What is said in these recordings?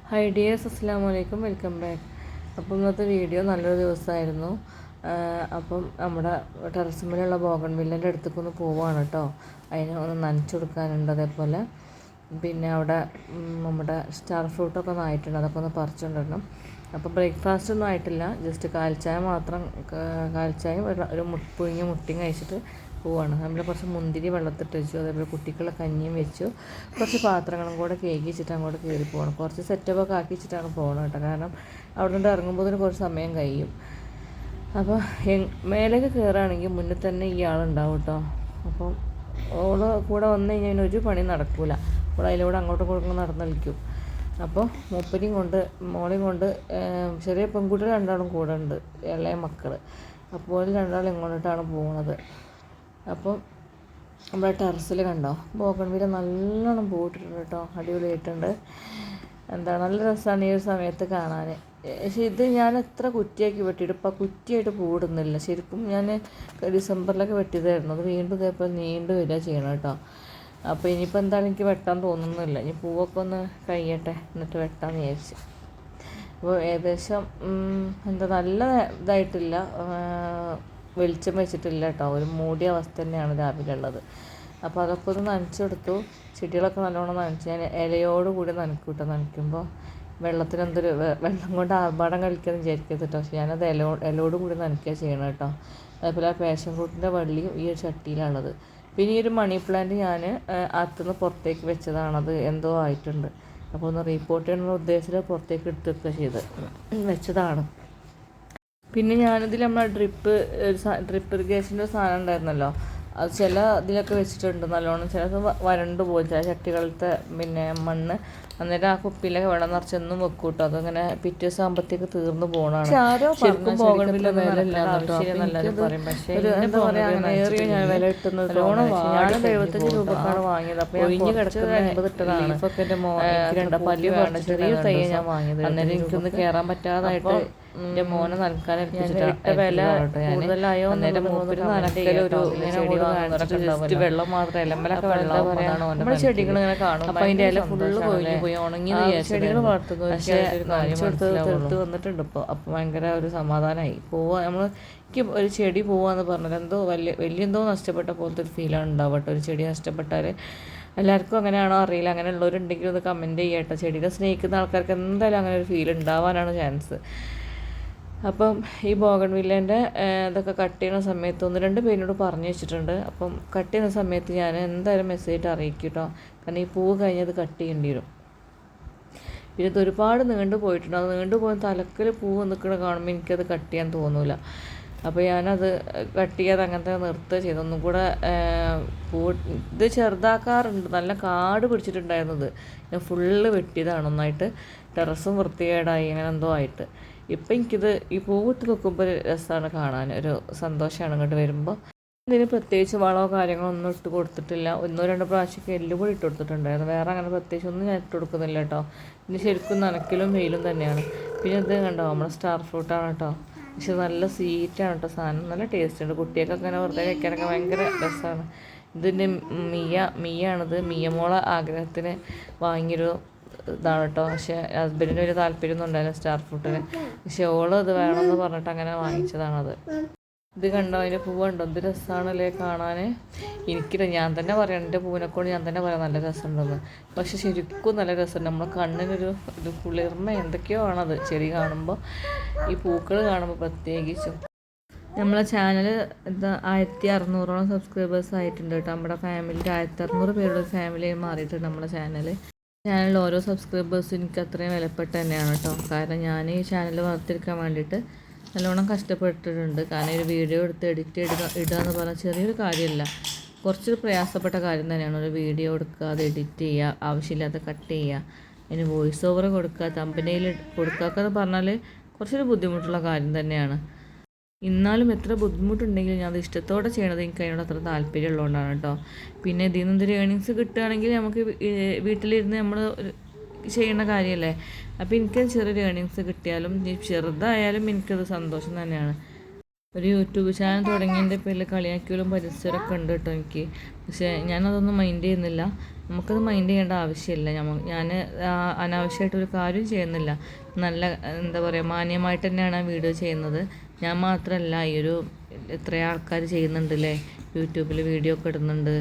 Hi dears, അസ്സലാമു അലൈക്കും, welcome back. അപ്പോൾ ഇന്നത്തെ വീഡിയോ നല്ലൊരു ദിവസമായിരുന്നു. അപ്പം നമ്മുടെ ടെറസിന്മേലുള്ള ബോഗൺവില്ലേൻ്റെ അടുത്തേക്കൊന്ന് പോവുകയാണ് കേട്ടോ. അതിനെ ഒന്ന് നനച്ചു കൊടുക്കാനുണ്ട്. അതേപോലെ പിന്നെ അവിടെ നമ്മുടെ സ്റ്റാർ ഫ്രൂട്ടൊക്കെ ഒന്ന് ആയിട്ടുണ്ട്, അതൊക്കെ ഒന്ന് പറിച്ചുകൊണ്ടിടണം. അപ്പോൾ ബ്രേക്ക്ഫാസ്റ്റ് ഒന്നും ആയിട്ടില്ല, ജസ്റ്റ് കാൽച്ചായ മാത്രം, കാൽച്ചായം ഒരു പുഴുങ്ങിയ മുട്ടയും കഴിച്ചിട്ട് പോവാണ്. നമ്മൾ കുറച്ച് മുന്തിരി വെള്ളത്തിട്ട് വെച്ചു, അതേപോലെ കുട്ടിക്കുള്ള കഞ്ഞിയും വെച്ചു, കുറച്ച് പാത്രങ്ങളും കൂടെ കേക്ക് വെച്ചിട്ട് അങ്ങോട്ട് കയറി പോകണം. കുറച്ച് സെറ്റപ്പൊക്കെ ആക്കി വെച്ചിട്ടാണ് പോകണം കേട്ടോ, കാരണം അവിടെ നിന്ന് ഇറങ്ങുമ്പോൾ കുറച്ച് സമയം കഴിയും. അപ്പോൾ മേലേക്ക് കയറുകയാണെങ്കിൽ മുന്നിൽ തന്നെ ഈ ആളുണ്ടാവും കേട്ടോ. അപ്പോൾ ഓള് കൂടെ വന്നു കഴിഞ്ഞാൽ ഒരു പണി നടക്കില്ല. ഓൾ അതിലൂടെ അങ്ങോട്ടും ഇങ്ങോട്ടും നടന്ന് കളിക്കും. അപ്പോൾ മൂപ്പരെയും കൊണ്ട് മോളെയും കൊണ്ട് ചെറിയ പെൺകുട്ടികൾ രണ്ടാളും കൂടെ ഉണ്ട്, ഇളയ മക്കൾ. അപ്പോൾ രണ്ടാളും ഇങ്ങോട്ടാണ് പോകുന്നത്. അപ്പോൾ നമ്മുടെ ടെറസിൽ കണ്ടോ ബോഗൺവില്ല നല്ലോണം പൂവിട്ടിട്ടുണ്ട് കേട്ടോ, അടിപൊളിയായിട്ടുണ്ട്. നല്ല രസമാണ് ഈ ഒരു സമയത്ത് കാണാൻ. പക്ഷേ ഇത് ഞാൻ എത്ര കുറ്റിയാക്കി വെട്ടിയിട്ട് ഇപ്പോൾ കുറ്റിയായിട്ട് പൂവിടുന്നില്ല. ശരിക്കും ഞാൻ ഡിസംബറിലൊക്കെ വെട്ടിയതായിരുന്നു, അത് വീണ്ടും ഇതേപോലെ നീണ്ടു വരിക ചെയ്യണം കേട്ടോ. അപ്പോൾ ഇനിയിപ്പോൾ എന്തായാലും എനിക്ക് വെട്ടാൻ തോന്നുന്നില്ല, ഇനി പൂവൊക്കെ ഒന്ന് കഴിയട്ടെ എന്നിട്ട് വെട്ടാമെന്ന് വിചാരിച്ച്. അപ്പോൾ ഏകദേശം നല്ല ഇതായിട്ടില്ല, വെളിച്ചം വെച്ചിട്ടില്ല കേട്ടോ, ഒരു മൂടിയ അവസ്ഥ തന്നെയാണ് രാവിലെ ഉള്ളത്. അപ്പോൾ അതൊക്കെ ഒന്ന് നനച്ചെടുത്തു. ചെടികളൊക്കെ നല്ലോണം നനച്ച് ഞാൻ ഇലയോട് കൂടി നനയ്ക്കും കേട്ടോ. നനയ്ക്കുമ്പോൾ വെള്ളത്തിനെന്തൊരു വെള്ളം കൊണ്ട് ആർഭാടം കളിക്കാമെന്ന് വിചാരിക്കരുത് കേട്ടോ. പക്ഷേ ഞാനത് ഇലയോട് കൂടി നനയ്ക്കുക ചെയ്യണം കേട്ടോ. അതേപോലെ ആ പാഷൻ ഫ്രൂട്ടിൻ്റെ വള്ളിയും ഈ ഒരു ചട്ടിയിലാണുള്ളത്. പിന്നെ ഈ ഒരു മണി പ്ലാന്റ് ഞാൻ അകത്തുനിന്ന് പുറത്തേക്ക് വെച്ചതാണത്, എന്തോ ആയിട്ടുണ്ട്. അപ്പോൾ ഒന്ന് റിപ്പോർട്ട് ചെയ്യണമെന്ന ഉദ്ദേശത്തിൽ പുറത്തേക്ക് എടുത്തൊക്കെ ചെയ്ത് വെച്ചതാണ്. പിന്നെ ഞാനിതിൽ നമ്മളെ ഡ്രിപ്പ് ഇറിഗേഷൻ്റെ ഒരു സാധനം ഉണ്ടായിരുന്നല്ലോ, അത് ചില ഇതിലൊക്കെ വെച്ചിട്ടുണ്ട് നല്ലോണം. ചിലത് വരണ്ടു പോകും, ചില ചട്ടികളത്തെ പിന്നെ മണ്ണ്. അന്നേരം ആ കുപ്പിയിലൊക്കെ വെള്ളം നിറച്ചൊന്നും വെക്കും കേട്ടോ. അതങ്ങനെ പിറ്റേ ദിവസം ആകുമ്പോഴത്തേക്ക് തീർന്നു പോകണമാണ്. ശരിക്കും ബോഗൺവില്ല വില കിട്ടുന്നത് നല്ലോണം 75 രൂപക്കാണ് വാങ്ങിയത്. അപ്പോൾ ഒഴിഞ്ഞ് കിടക്കുന്ന 80 ഇട്ടതാണ്. പല്ല് പറഞ്ഞ ചെറിയൊരു തയ്യ ഞാൻ വാങ്ങിയത്. അന്നേരം എനിക്കൊന്ന് കയറാൻ പറ്റാതായിട്ട് എൻ്റെ മോനെ നനക്കാൻ ഏൽപ്പിച്ചിട്ട് വില കൂടുതലായോ അന്നേരം മൂപ്പര് നനക്കലൊരു വെള്ളം മാത്രമേ എല്ലമ്മലൊക്കെ വെള്ളം നമ്മുടെ ചെടികൾ ഇങ്ങനെ കാണും. അപ്പം അതിൻ്റെ ഇല ഫുള്ള് കൊഴിഞ്ഞു പോയി ഉണങ്ങി ചെടികൾ വളർത്തുന്നു. പക്ഷേ തീർത്ത് വന്നിട്ടുണ്ട് ഇപ്പോൾ. അപ്പോൾ ഭയങ്കര ഒരു സമാധാനമായി. പോവാ എനിക്ക് ഒരു ചെടി പോവാന്ന് പറഞ്ഞാൽ എന്തോ വലിയ എന്തോ നഷ്ടപ്പെട്ട പോലത്തെ ഒരു ഫീലാണ് ഉണ്ടാവട്ടെ. ഒരു ചെടി നഷ്ടപ്പെട്ടാൽ എല്ലാവർക്കും അങ്ങനെയാണോ അറിയില്ല, അങ്ങനെ ഉള്ളവരുണ്ടെങ്കിൽ ഒന്ന് കമൻറ്റ് ചെയ്യട്ടെ. ചെടിയെ സ്നേഹിക്കുന്ന ആൾക്കാർക്ക് എന്തായാലും അങ്ങനെ ഒരു ഫീൽ ഉണ്ടാവാനാണ് ചാൻസ്. അപ്പം ഈ ബോഗൺവില്ലേൻ്റെ ഇതൊക്കെ കട്ട് ചെയ്യുന്ന സമയത്ത് 1-2 പേരോട് പറഞ്ഞു വെച്ചിട്ടുണ്ട്. അപ്പം കട്ട് ചെയ്യുന്ന സമയത്ത് ഞാൻ എന്തായാലും മെസ്സേജ് അറിയിക്കും കേട്ടോ, കാരണം ഈ പൂവ് കഴിഞ്ഞത് കട്ട് ചെയ്യേണ്ടി വരും. പിന്നെ ഇത് ഒരുപാട് നീണ്ടു പോയിട്ടുണ്ട്. അത് നീണ്ടു പോയി തലക്കിൽ പൂവ് നിൽക്കണ കാണുമ്പോൾ എനിക്കത് കട്ട് ചെയ്യാൻ തോന്നില്ല. അപ്പോൾ ഞാനത് കട്ട് ചെയ്യാതെ അങ്ങനത്തെ നിർത്തുക ചെയ്തു. ഒന്നും കൂടെ ഇത് ചെറുതാക്കാറുണ്ട്. നല്ല കാട് പിടിച്ചിട്ടുണ്ടായിരുന്നത് ഞാൻ ഫുള്ള് വെട്ടിയതാണ് ഒന്നായിട്ട്. ടെറസും വൃത്തികേടായി അങ്ങനെ എന്തോ ആയിട്ട്. ഇപ്പം എനിക്കിത് ഈ പൂവിട്ട് നോക്കുമ്പോൾ ഒരു രസമാണ് കാണാൻ, ഒരു സന്തോഷമാണ് ഇങ്ങോട്ട് വരുമ്പോൾ. ഇതിന് പ്രത്യേകിച്ച് വളമോ കാര്യങ്ങളോ ഒന്നും ഇട്ട് കൊടുത്തിട്ടില്ല. 1-2 പ്രാവശ്യമൊക്കെ എല്ലുപൊടി ഇട്ട് കൊടുത്തിട്ടുണ്ടായിരുന്നു. വേറെ അങ്ങനെ പ്രത്യേകിച്ച് ഒന്നും ഞാൻ ഇട്ട് കൊടുക്കുന്നില്ല കേട്ടോ. ഇനി ശരിക്കും നനക്കലും വെയിലും തന്നെയാണ്. പിന്നെ ഇത് കണ്ടോ നമ്മുടെ സ്റ്റാർ ഫ്രൂട്ടാണ് കേട്ടോ. പക്ഷെ നല്ല സ്വീറ്റാണ് കേട്ടോ സാധനം, നല്ല ടേസ്റ്റ് ഉണ്ട്. കുട്ടികൾക്കൊക്കെ അങ്ങനെ വെറുതെ കഴിക്കാനൊക്കെ ഭയങ്കര രസമാണ്. ഇതിൻ്റെ മിയാണിത്. മിയമോള ആഗ്രഹത്തിന് വാങ്ങിയൊരു ഇതാണ് കേട്ടോ. പക്ഷേ ഹസ്ബൻഡിന് വലിയ താല്പര്യമൊന്നും ഉണ്ടായിരുന്നു സ്റ്റാർ ഫ്രൂട്ടിന്. പക്ഷെ ഓള് ഇത് വേണമെന്ന് പറഞ്ഞിട്ട് അങ്ങനെ വാങ്ങിച്ചതാണത്. ഇത് കണ്ടോ, അതിൻ്റെ പൂവ് കണ്ടോ, എന്ത് രസമാണല്ലേ കാണാൻ. എനിക്കില്ല, ഞാൻ തന്നെ പറയാം, എൻ്റെ പൂവിനെക്കൊണ്ട് ഞാൻ തന്നെ പറയാം നല്ല രസമുണ്ടെന്ന്. പക്ഷെ ശരിക്കും നല്ല രസമുണ്ട്. നമ്മളെ കണ്ണിനൊരു കുളിർമ എന്തൊക്കെയോ ആണത് ചെടി കാണുമ്പോൾ, ഈ പൂക്കൾ കാണുമ്പോൾ പ്രത്യേകിച്ചും. നമ്മളെ ചാനൽ 1600ഓളം സബ്സ്ക്രൈബേഴ്സ് ആയിട്ടുണ്ട് കേട്ടോ. നമ്മുടെ ഫാമിലിയിൽ 1600 പേരുടെ ഫാമിലിയായി മാറിയിട്ടുണ്ട് നമ്മുടെ ചാനലിൽ ഓരോ സബ്സ്ക്രൈബേഴ്സും എനിക്ക് അത്രയും വിലപ്പെട്ട തന്നെയാണ് കേട്ടോ. കാരണം ഞാൻ ഈ ചാനൽ വളർത്തിയെടുക്കാൻ വേണ്ടിയിട്ട് നല്ലോണം കഷ്ടപ്പെട്ടിട്ടുണ്ട്. കാരണം ഒരു വീഡിയോ എടുത്ത് എഡിറ്റ് ഇടുക എന്ന് പറഞ്ഞാൽ ചെറിയൊരു കാര്യമല്ല, കുറച്ചൊരു പ്രയാസപ്പെട്ട കാര്യം തന്നെയാണ്. ഒരു വീഡിയോ എടുക്കുക, അത് എഡിറ്റ് ചെയ്യുക, ആവശ്യമില്ലാത്ത കട്ട് ചെയ്യുക, അതിന് വോയിസ് ഓവർ കൊടുക്കുക, തമ്പനയിൽ കൊടുക്കുക എന്ന് പറഞ്ഞാൽ കുറച്ചൊരു ബുദ്ധിമുട്ടുള്ള കാര്യം തന്നെയാണ്. എന്നാലും എത്ര ബുദ്ധിമുട്ടുണ്ടെങ്കിലും ഞാൻ അത് ഇഷ്ടത്തോടെ ചെയ്യണത് എനിക്ക് അതിനോട് അത്ര താല്പര്യമുള്ളതുകൊണ്ടാണ് കേട്ടോ. പിന്നെ ഇതിൽ നിന്ന് എന്തൊരു ഏണിങ്സ് കിട്ടുകയാണെങ്കിൽ നമുക്ക് വീട്ടിലിരുന്ന് നമ്മൾ ചെയ്യുന്ന കാര്യമല്ലേ. അപ്പോൾ എനിക്ക് ചെറിയൊരു ഏണിങ്സ് കിട്ടിയാലും ചെറുതായാലും എനിക്കത് സന്തോഷം തന്നെയാണ്. ഒരു യൂട്യൂബ് ചാനൽ തുടങ്ങിയതിൻ്റെ പേരിൽ കളിയാക്കിയാലും പരിസരമൊക്കെ ഉണ്ട് കേട്ടോ എനിക്ക്. പക്ഷേ ഞാനതൊന്നും മൈൻഡ് ചെയ്യുന്നില്ല. നമുക്കത് മൈൻഡ് ചെയ്യേണ്ട ആവശ്യമില്ല. ഞാൻ അനാവശ്യമായിട്ടൊരു കാര്യം ചെയ്യുന്നില്ല. നല്ല എന്താ പറയുക, മാന്യമായിട്ട് തന്നെയാണ് ആ വീഡിയോ ചെയ്യുന്നത്. ഞാൻ മാത്രമല്ല, എത്രയോ ആൾക്കാർ ചെയ്യുന്നുണ്ടല്ലേ, യൂട്യൂബിൽ വീഡിയോ ഒക്കെ ഇടുന്നുണ്ട്,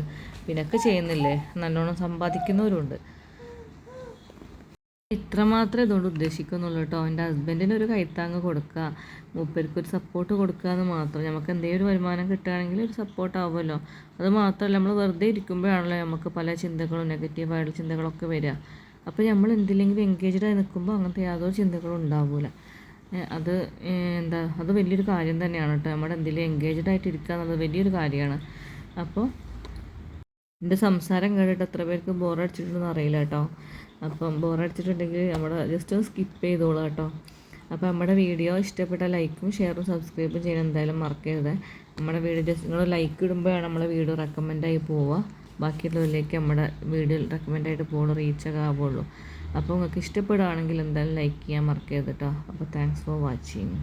പിന്നൊക്കെ ചെയ്യുന്നില്ലേ, നല്ലോണം സമ്പാദിക്കുന്നവരുണ്ട്. ഇത്ര മാത്രമേ ഇതുകൊണ്ട് ഉദ്ദേശിക്കുന്നുള്ളൂ കേട്ടോ. എൻ്റെ ഹസ്ബൻഡിന് ഒരു കൈത്താങ്ങ് കൊടുക്കുക, മൂപ്പർക്ക് ഒരു സപ്പോർട്ട് കൊടുക്കുക എന്ന് മാത്രം. നമുക്ക് എന്തെങ്കിലും ഒരു വരുമാനം കിട്ടുകയാണെങ്കിൽ ഒരു സപ്പോർട്ട് ആവുമല്ലോ. അത് മാത്രമല്ല, നമ്മൾ വെറുതെ ഇരിക്കുമ്പോഴാണല്ലോ നമുക്ക് പല ചിന്തകളും നെഗറ്റീവായിട്ടുള്ള ചിന്തകളൊക്കെ വരിക. അപ്പോൾ നമ്മൾ എന്തിലെങ്കിലും എൻഗേജ്ഡായി നിൽക്കുമ്പോൾ അങ്ങനത്തെ യാതൊരു ചിന്തകളും ഉണ്ടാവില്ല. അത് വലിയൊരു കാര്യം തന്നെയാണ് കേട്ടോ. നമ്മുടെ എന്തെങ്കിലും എൻഗേജ്ഡ് ആയിട്ട് ഇരിക്കുക എന്നുള്ളത് വലിയൊരു കാര്യമാണ്. അപ്പോൾ എൻ്റെ സംസാരം കേട്ടിട്ട് എത്ര പേർക്ക് ബോറടിച്ചിട്ടുണ്ടെന്ന് അറിയില്ല കേട്ടോ. അപ്പം ബോറടിച്ചിട്ടുണ്ടെങ്കിൽ നമ്മുടെ ജസ്റ്റ് ഒന്ന് സ്കിപ്പ് ചെയ്തോളൂ കേട്ടോ. അപ്പോൾ നമ്മുടെ വീഡിയോ ഇഷ്ടപ്പെട്ട ലൈക്കും ഷെയറും സബ്സ്ക്രൈബും ചെയ്യാൻ എന്തായാലും മറക്കരുത്. നമ്മുടെ വീഡിയോ ജസ്റ്റ് നിങ്ങൾ ലൈക്ക് ഇടുമ്പോഴാണ് നമ്മുടെ വീഡിയോ റെക്കമെൻഡായി പോവുക. ബാക്കിയുള്ളവരിലേക്ക് നമ്മുടെ വീഡിയോ റെക്കമെൻഡായിട്ട് പോകുള്ളൂ, റീച്ചൊക്കെ ആവുള്ളൂ. അപ്പോൾ നിങ്ങൾക്ക് ഇഷ്ടപ്പെടുകയാണെങ്കിൽ എന്തായാലും ലൈക്ക് ചെയ്യാൻ മറക്കരുത് കേട്ടോ. അപ്പോൾ താങ്ക്സ് ഫോർ വാച്ചിങ്.